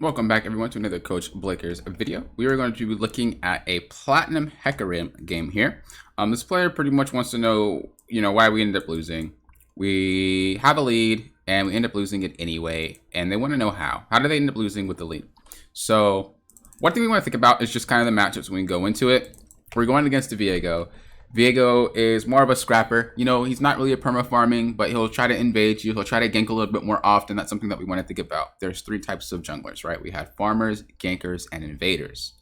Welcome back everyone to another Coach Blakers video. We are going to be looking at a Platinum Hecarim game here. This player pretty much wants to know, why we ended up losing. We have a lead and we end up losing it anyway, and they want to know how. How did they end up losing with the lead? So one thing we want to think about is just kind of the matchups when we go into it. We're going against Viego. Viego is more of a scrapper. He's not really a perma farming, but he'll try to invade you. He'll try to gank a little bit more often. That's something that we want to think about. There's three types of junglers, right? We have farmers, gankers, and invaders.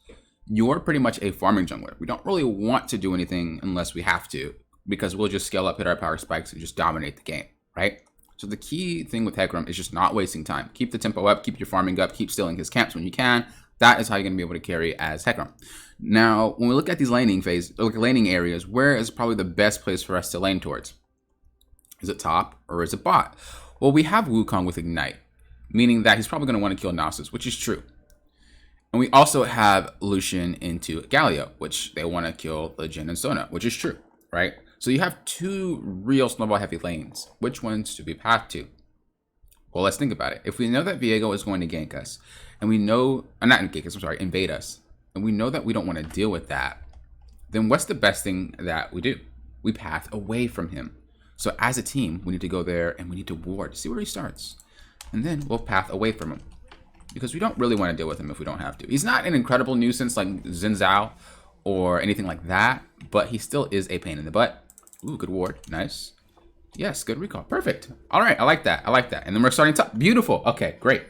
You're pretty much a farming jungler. We don't really want to do anything unless we have to, because we'll just scale up, hit our power spikes, and just dominate the game, right? So the key thing with Hecarim is just not wasting time. Keep the tempo up, keep your farming up, keep stealing his camps when you can. That is how you're going to be able to carry as Hecarim. Now, when we look at these laning areas, where is probably the best place for us to lane towards? Is it top or is it bot? Well, we have Wukong with Ignite, meaning that he's probably going to want to kill Nasus, which is true. And we also have Lucian into Galio, which they want to kill the Jhin and Sona, which is true, right? So you have two real Snowball heavy lanes. Which ones should we path to? Well, let's think about it. If we know that Viego is going to gank us, and we know, not gank us, I'm sorry, invade us, and we know that we don't want to deal with that, then what's the best thing that we do? We path away from him. So as a team, we need to go there and we need to ward, see where he starts. And then we'll path away from him, because we don't really want to deal with him if we don't have to. He's not an incredible nuisance like Xin Zhao or anything like that, but he still is a pain in the butt. Ooh, good ward, nice. Yes, good recall, perfect. All right, I like that, I like that. And then we're starting top, beautiful, okay, great.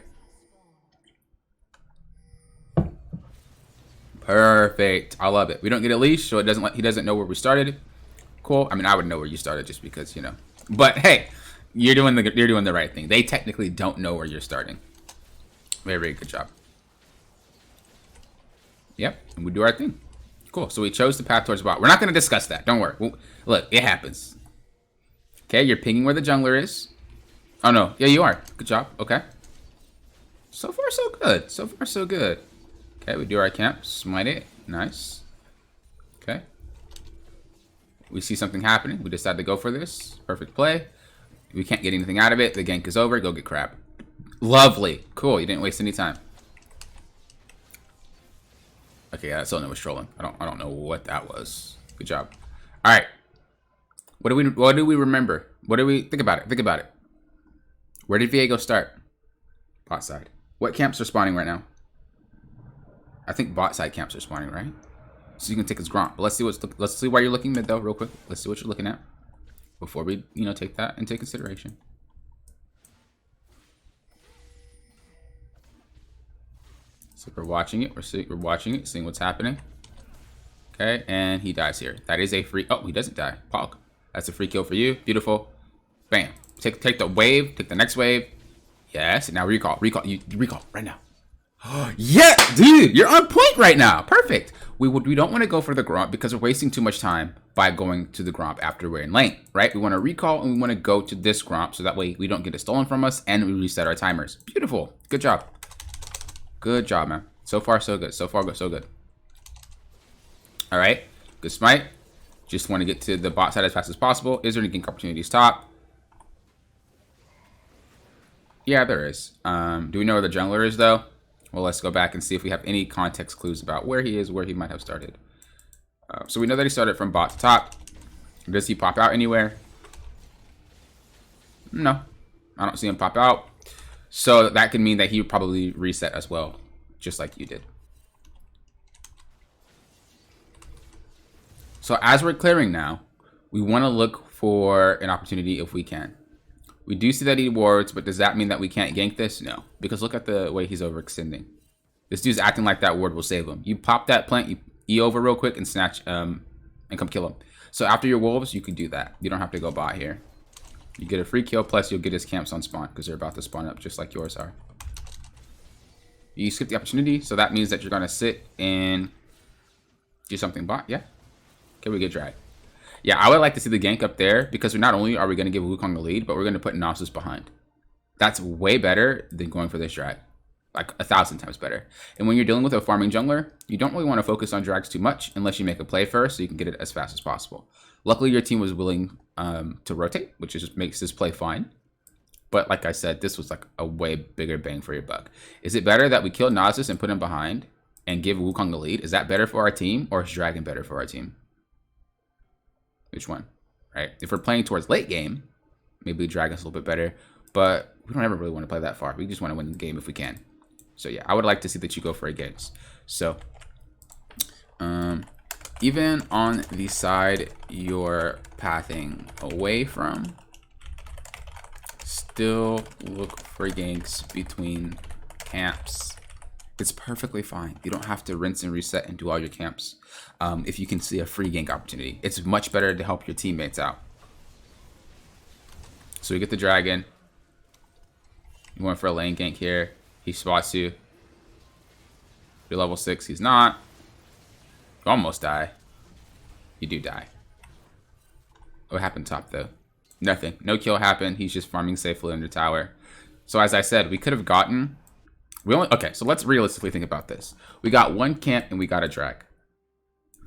Perfect. I love it. We don't get a leash, so he doesn't know where we started. Cool. I mean, I would know where you started just because, But hey, you're doing the right thing. They technically don't know where you're starting. Very, very good job. Yep, and we do our thing. Cool. So we chose the path towards bot. We're not going to discuss that. Don't worry. Look, it happens. Okay, you're pinging where the jungler is. Oh no. Yeah, you are. Good job. Okay. So far, so good. So far, so good. Okay, we do our camp, smite it, nice. Okay. We see something happening, we decide to go for this, perfect play. We can't get anything out of it, the gank is over, go get crab. Lovely, cool, you didn't waste any time. Okay, that Sona was trolling, I don't know what that was. Good job. Alright. What do we remember? What do we, think about it. Where did Viego start? Bot side. What camps are spawning right now? I think bot side camps are spawning, right? So you can take his Gromp. But let's see why you're looking mid though, real quick. Let's see what you're looking at before we, take that into consideration. So we're watching it. We're watching it, seeing what's happening. Okay, and he dies here. That is a free. Oh, he doesn't die. Pog. That's a free kill for you. Beautiful. Bam. Take the wave. Take the next wave. Yes. And now recall. You recall right now. Yeah, dude, you're on point right now. Perfect. We don't want to go for the Gromp because we're wasting too much time by going to the Gromp after we're in lane, right? We want to recall and we want to go to this Gromp so that way we don't get it stolen from us and we reset our timers. Beautiful. Good job. Good job, man. So far, so good. So far, so good. All right. Good smite. Just want to get to the bot side as fast as possible. Is there any gank opportunities top? Yeah, there is. Do we know where the jungler is, though? Well, let's go back and see if we have any context clues about where he is, where he might have started. So we know that he started from bot to top. Does he pop out anywhere? No, I don't see him pop out. So that could mean that he would probably reset as well, just like you did. So as we're clearing now, we want to look for an opportunity if we can. We do see that he wards, but does that mean that we can't gank this? No, because look at the way he's overextending. This dude's acting like that ward will save him. You pop that plant, you E over real quick and snatch, and come kill him. So after your wolves, you can do that. You don't have to go bot here. You get a free kill, plus you'll get his camps on spawn, because they're about to spawn up just like yours are. You skip the opportunity, so that means that you're going to sit and do something bot, yeah? Okay, we get dragged. Yeah, I would like to see the gank up there because not only are we going to give Wukong a lead, but we're going to put Nasus behind. That's way better than going for this drag. Like 1,000 times better. And when you're dealing with a farming jungler, you don't really want to focus on drags too much unless you make a play first so you can get it as fast as possible. Luckily, your team was willing to rotate, which just makes this play fine. But like I said, this was like a way bigger bang for your buck. Is it better that we kill Nasus and put him behind and give Wukong the lead? Is that better for our team, or is Dragon better for our team? Which one? Right? If we're playing towards late game, maybe Dragon's a little bit better, but we don't ever really want to play that far. We just want to win the game if we can. So yeah, I would like to see that you go for against. So even on the side you're pathing away from, still look for ganks between camps. It's perfectly fine. You don't have to rinse and reset and do all your camps. If you can see a free gank opportunity, it's much better to help your teammates out. So we get the dragon. You went for a lane gank here. He spots you. You're level 6. He's not. You almost die. You do die. What happened top though? Nothing. No kill happened. He's just farming safely under tower. So as I said, we could have gotten... Okay, so let's realistically think about this. We got one camp and we got a drag.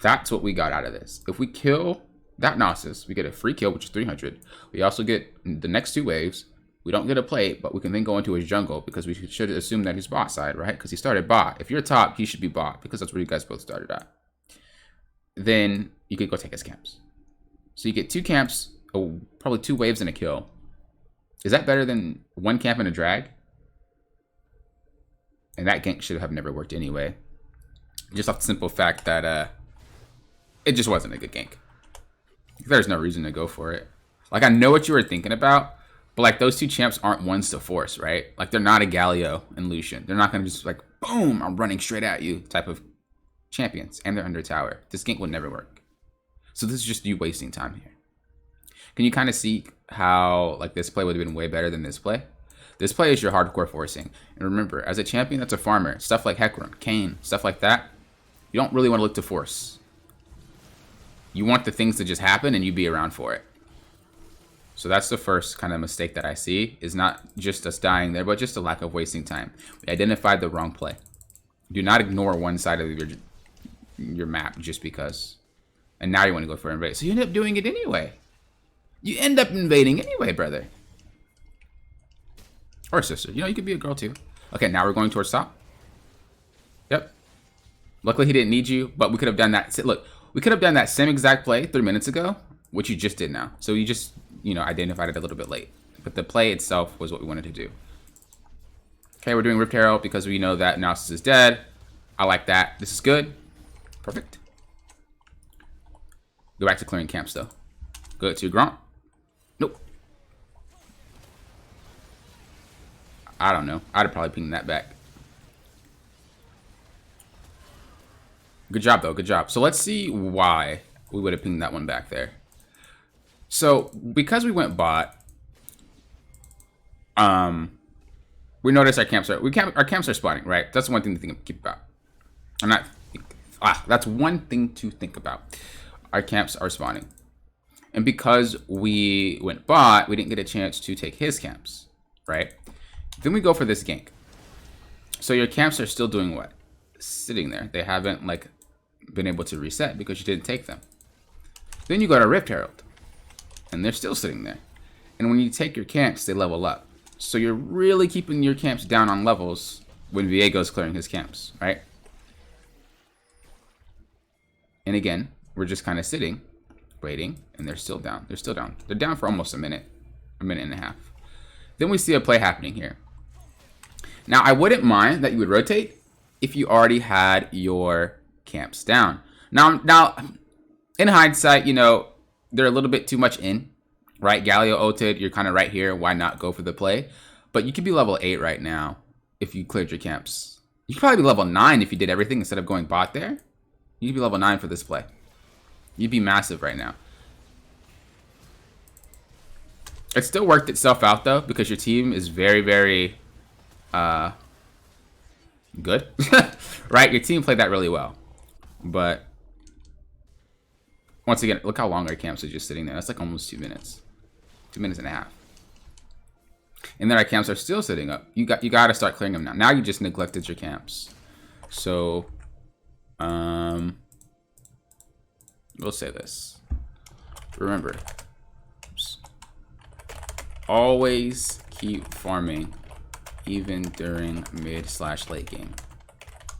That's what we got out of this. If we kill that Nasus, we get a free kill, which is 300. We also get the next 2 waves. We don't get a plate, but we can then go into his jungle because we should assume that he's bot side, right? Because he started bot. If you're top, he should be bot because that's where you guys both started at. Then you could go take his camps. So you get 2 camps, probably 2 waves and a kill. Is that better than 1 camp and a drag? And that gank should have never worked anyway. Just off the simple fact that it just wasn't a good gank. There's no reason to go for it. Like, I know what you were thinking about, but like those 2 champs aren't ones to force, right? Like, they're not a Galio and Lucian. They're not going to just like, boom, I'm running straight at you type of champions. And they're under tower. This gank would never work. So this is just you wasting time here. Can you kind of see how like this play would have been way better than this play? This play is your hardcore forcing. And remember, as a champion that's a farmer, stuff like Hecarim, Kayn, stuff like that, you don't really want to look to force. You want the things to just happen and you be around for it. So that's the first kind of mistake that I see, is not just us dying there, but just a lack of wasting time. We identified the wrong play. Do not ignore one side of your map just because. And now you want to go for an invade. So you end up doing it anyway. You end up invading anyway, brother. Or sister. You know, you could be a girl too. Okay, now we're going towards top. Yep. Luckily he didn't need you, but we could have done that. Look, we could have done that same exact play 3 minutes ago, which you just did now. So you just, you know, identified it a little bit late. But the play itself was what we wanted to do. Okay, we're doing Rift Herald because we know that Nasus is dead. I like that. This is good. Perfect. Go back to clearing camps though. Go to Grunt. Nope. I don't know. I'd have probably pinged that back. Good job, though. Good job. So let's see why we would have pinged that one back there. So because we went bot, we noticed our camps are spawning, right? That's one thing to keep about. That's one thing to think about. Our camps are spawning, and because we went bot, we didn't get a chance to take his camps, right? Then we go for this gank. So your camps are still doing what? Sitting there. They haven't like been able to reset because you didn't take them. Then you go to Rift Herald, and they're still sitting there. And when you take your camps, they level up. So you're really keeping your camps down on levels when Viego's clearing his camps, right? And again, we're just kind of sitting, waiting, and they're still down. They're still down. They're down for almost a minute and a half. Then we see a play happening here. Now, I wouldn't mind that you would rotate if you already had your camps down. Now, in hindsight, you know, they're a little bit too much in, right? Galio ulted, you're kind of right here. Why not go for the play? But you could be level 8 right now if you cleared your camps. You could probably be level 9 if you did everything instead of going bot there. You could be level 9 for this play. You'd be massive right now. It still worked itself out, though, because your team is very, very good. Right? Your team played that really well. But once again, look how long our camps are just sitting there. That's like almost 2 minutes. 2 minutes and a half. And then our camps are still sitting up. You got to start clearing them now. Now you just neglected your camps. So, we'll say this. Remember, always keep farming even during mid/late game.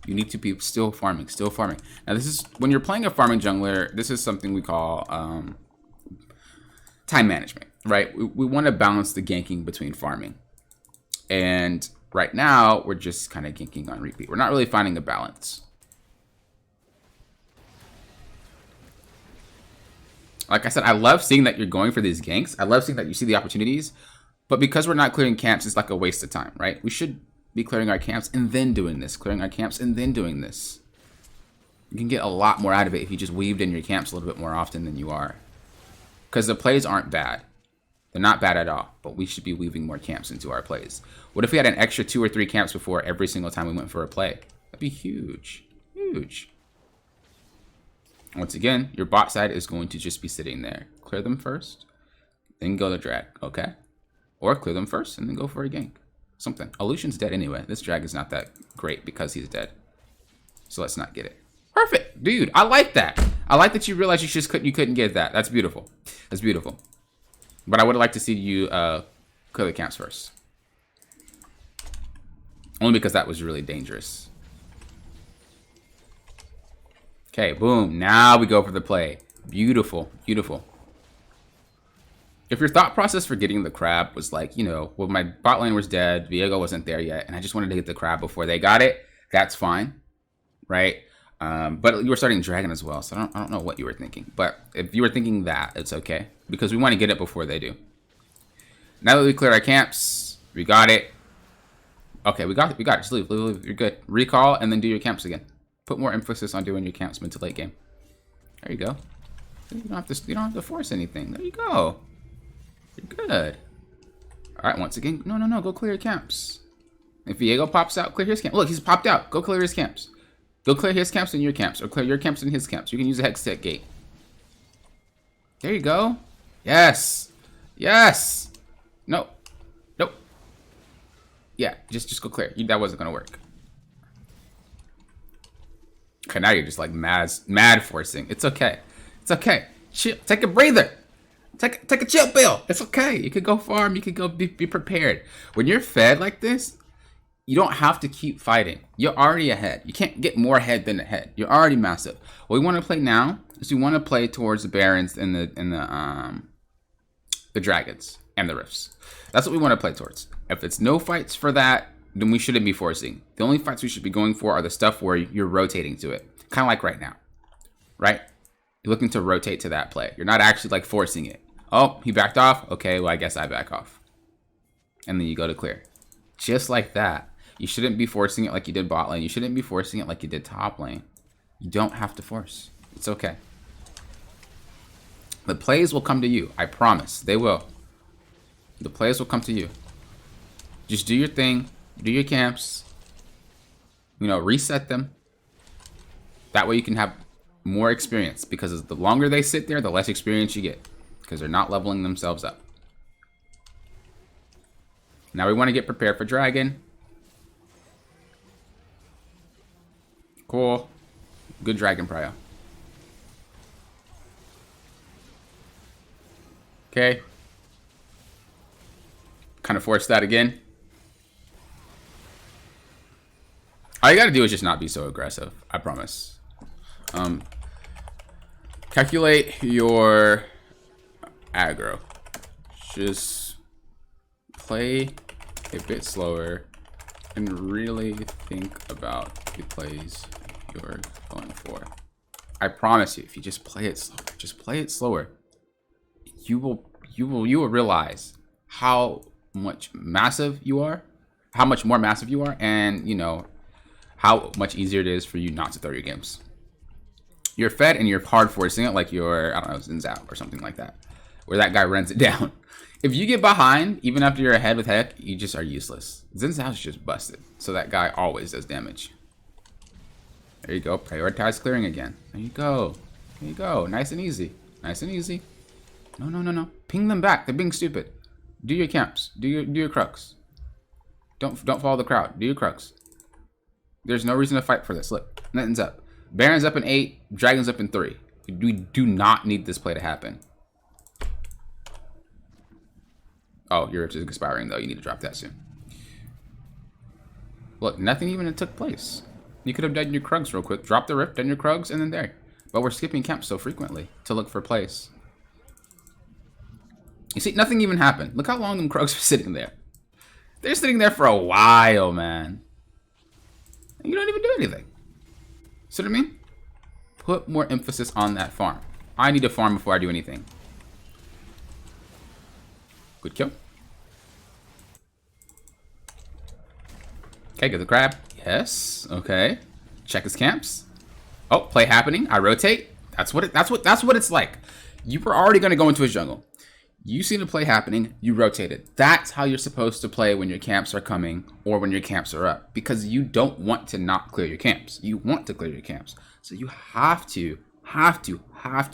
You need to be still farming, still farming. Now this is, when you're playing a farming jungler, this is something we call time management, right? We want to balance the ganking between farming. And right now, we're just kind of ganking on repeat. We're not really finding a balance. Like I said, I love seeing that you're going for these ganks. I love seeing that you see the opportunities. But because we're not clearing camps, it's like a waste of time, right? We should be clearing our camps and then doing this. Clearing our camps and then doing this. You can get a lot more out of it if you just weaved in your camps a little bit more often than you are. Because the plays aren't bad. They're not bad at all. But we should be weaving more camps into our plays. What if we had an extra 2 or 3 camps before every single time we went for a play? That'd be huge. Huge. Once again, your bot side is going to just be sitting there. Clear them first, then go to drag, okay? Or clear them first and then go for a gank. Something. Illusion's dead anyway. This drag is not that great because he's dead. So let's not get it. Perfect, dude. I like that. I like that you realized you couldn't get that. That's beautiful. That's beautiful. But I would like to see you clear the camps first. Only because that was really dangerous. Okay, boom. Now we go for the play. Beautiful, beautiful. If your thought process for getting the crab was like, you know, well, my bot lane was dead, Viego wasn't there yet, and I just wanted to get the crab before they got it, that's fine, right? But you were starting dragon as well, so I don't know what you were thinking. But if you were thinking that, it's okay, because we want to get it before they do. Now that we cleared our camps, we got it. Okay, we got it. Just leave. You're good. Recall and then do your camps again. Put more emphasis on doing your camps mid to late game. There you go. You don't have to force anything. There you go. You're good. All right, once again, no, go clear your camps. If Viego pops out, clear his camp. Look, he's popped out. Go clear his camps. Go clear his camps and your camps, or clear your camps and his camps. You can use a hex tech gate. There you go. Yes. Yes. No. Nope. Yeah, just go clear. That wasn't gonna work. Okay, now you're just like mad forcing. It's okay. It's okay. Chill. Take a breather. Take a chill pill. It's okay. You could go farm. You could go be prepared. When you're fed like this, you don't have to keep fighting. You're already ahead. You can't get more ahead than ahead. You're already massive. What we want to play now is we want to play towards the Barons and the Dragons and the Rifts. That's what we want to play towards. If it's no fights for that, then we shouldn't be forcing. The only fights we should be going for are the stuff where you're rotating to it. Kind of like right now, right? You're looking to rotate to that play. You're not actually like forcing it. Oh, he backed off. Okay, well, I guess I back off. And then you go to clear. Just like that. You shouldn't be forcing it like you did bot lane. You shouldn't be forcing it like you did top lane. You don't have to force. It's okay. The plays will come to you. I promise. They will. The plays will come to you. Just do your thing. Do your camps. You know, reset them. That way you can have more experience. Because the longer they sit there, the less experience you get. Because they're not leveling themselves up. Now we want to get prepared for dragon. Cool. Good dragon prio. Okay. Kind of force that again. All you gotta do is just not be so aggressive. I promise. Calculate your aggro. Just play a bit slower and really think about the plays you're going for. I promise you, if you just play it slower, you will realize how much massive you are, how much more massive you are, and you know how much easier it is for you not to throw your games. You're fed and you're hard forcing it like you're, I don't know, Zin's out or something like that, where that guy runs it down. If you get behind, even after you're ahead with Heck, you just are useless. Zin's house is just busted, so that guy always does damage. There you go. Prioritize clearing again. There you go. There you go. Nice and easy. Nice and easy. No. Ping them back. They're being stupid. Do your camps. Do your crux. Don't follow the crowd. Do your crux. There's no reason to fight for this. Look, nothing's up. Baron's up in 8. Dragon's up in 3. We do not need this play to happen. Oh, your rift is expiring though. You need to drop that soon. Look, nothing even took place. You could have done your Krugs real quick. Drop the rift, done your Krugs, and then there. But we're skipping camps so frequently to look for plays. You see, nothing even happened. Look how long them Krugs are sitting there. They're sitting there for a while, man. And you don't even do anything. See what I mean? Put more emphasis on that farm. I need to farm before I do anything. Good kill. Okay, get the crab. Yes. Okay. Check his camps. Oh, play happening. I rotate. That's what it's like. You were already gonna go into his jungle. You see the play happening, you rotated. That's how you're supposed to play when your camps are coming or when your camps are up. Because you don't want to not clear your camps. You want to clear your camps. So you have to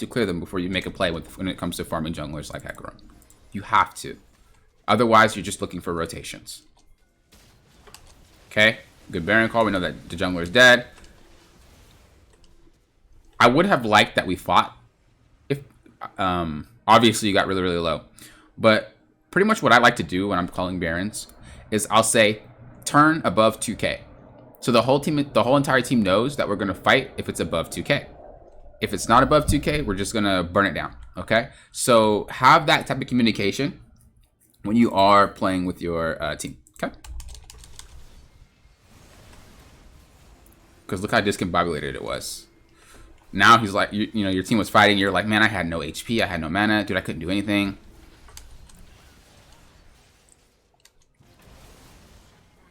clear them before you make a play when it comes to farming junglers like Hecarim. You have to. Otherwise, you're just looking for rotations. Okay? Good Baron call. We know that the jungler is dead. I would have liked that we fought if... obviously, you got really, really low. But pretty much what I like to do when I'm calling Barons is I'll say, turn above 2k. So the whole entire team knows that we're going to fight if it's above 2k. If it's not above 2k, we're just going to burn it down. Okay? So have that type of communication when you are playing with your team. Okay? Because look how discombobulated it was. Now he's like, you know, your team was fighting. You're like, man, I had no HP. I had no mana. Dude, I couldn't do anything.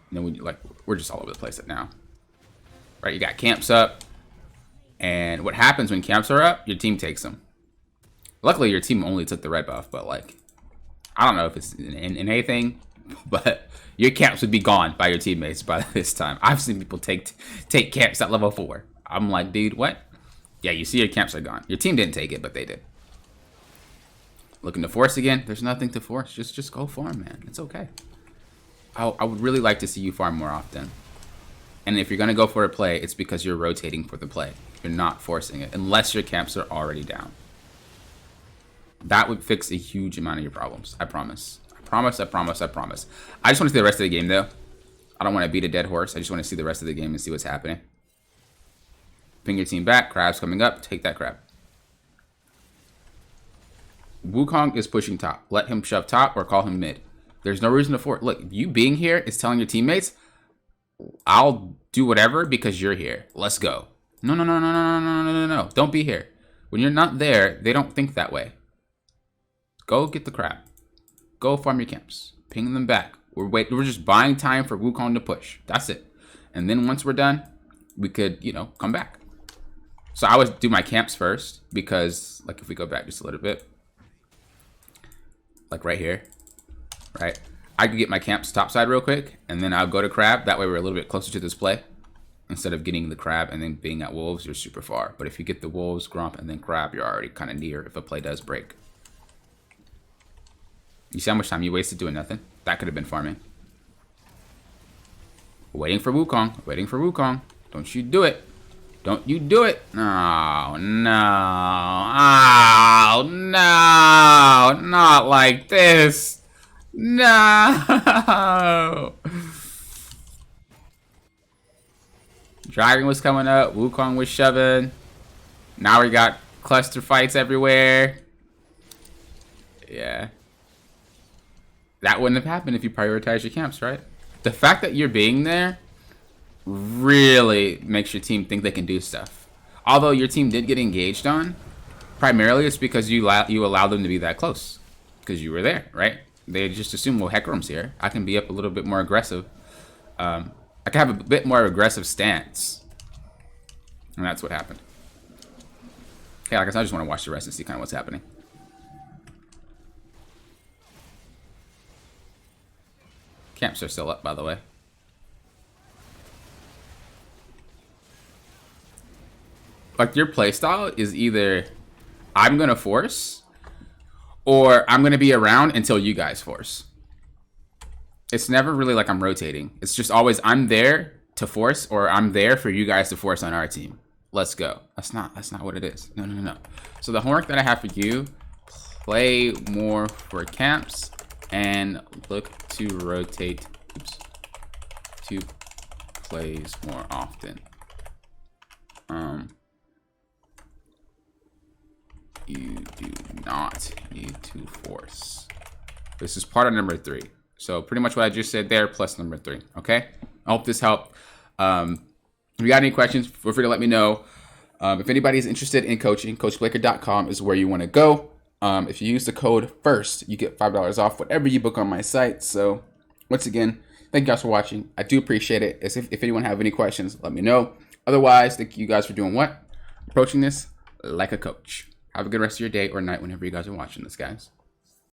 And then we're just all over the place now. Right? You got camps up. And what happens when camps are up, your team takes them. Luckily, your team only took the red buff. But, like, I don't know if it's in anything. But your camps would be gone by your teammates by this time. I've seen people take camps at level 4. I'm like, dude, what? Yeah, you see your camps are gone. Your team didn't take it, but they did. Looking to force again? There's nothing to force. Just go farm, man. It's okay. I would really like to see you farm more often. And if you're going to go for a play, it's because you're rotating for the play. You're not forcing it, unless your camps are already down. That would fix a huge amount of your problems. I promise. I promise, I promise, I promise. I just want to see the rest of the game, though. I don't want to beat a dead horse. I just want to see the rest of the game and see what's happening. Ping your team back. Crab's coming up. Take that crab. Wukong is pushing top. Let him shove top or call him mid. There's no reason to force. Look, you being here is telling your teammates, I'll do whatever because you're here. Let's go. No, no, no, no, no, no, no, no, no. Don't be here. When you're not there, they don't think that way. Go get the crab. Go farm your camps. Ping them back. We're just buying time for Wukong to push. That's it. And then once we're done, we could, you know, come back. So I would do my camps first because, like, if we go back just a little bit, like right here, right? I could get my camps topside real quick, and then I'll go to crab. That way we're a little bit closer to this play. Instead of getting the crab and then being at wolves, you're super far. But if you get the wolves, grump, and then crab, you're already kind of near if a play does break. You see how much time you wasted doing nothing? That could have been farming. Waiting for Wukong. Waiting for Wukong. Don't you do it. Don't you do it. No, no. Oh, no. Not like this. No. Dragon was coming up. Wukong was shoving. Now we got cluster fights everywhere. Yeah. That wouldn't have happened if you prioritized your camps, right? The fact that you're being there really makes your team think they can do stuff. Although your team did get engaged on, primarily it's because you allowed them to be that close. Because you were there, right? They just assume, well, Hecarim's here. I can be up a little bit more aggressive. I can have a bit more aggressive stance. And that's what happened. Okay, like I said, I just want to watch the rest and see kind of what's happening. Camps are still up, by the way. Like, your playstyle is either I'm going to force or I'm going to be around until you guys force. It's never really like I'm rotating. It's just always I'm there to force or I'm there for you guys to force on our team. Let's go. That's not what it is. No. So the homework that I have for you, play more for camps and look to rotate 2 plays more often. You do not need to force. This is part of number 3. So pretty much what I just said there plus number 3. Okay. I hope this helped. If you got any questions, feel free to let me know. If anybody's interested in coaching, coachblaker.com is where you want to go. If you use the code FIRST, you get $5 off whatever you book on my site. So once again, thank you guys for watching. I do appreciate it. If anyone have any questions, let me know. Otherwise, thank you guys for doing what? Approaching this like a coach. Have a good rest of your day or night whenever you guys are watching this, guys.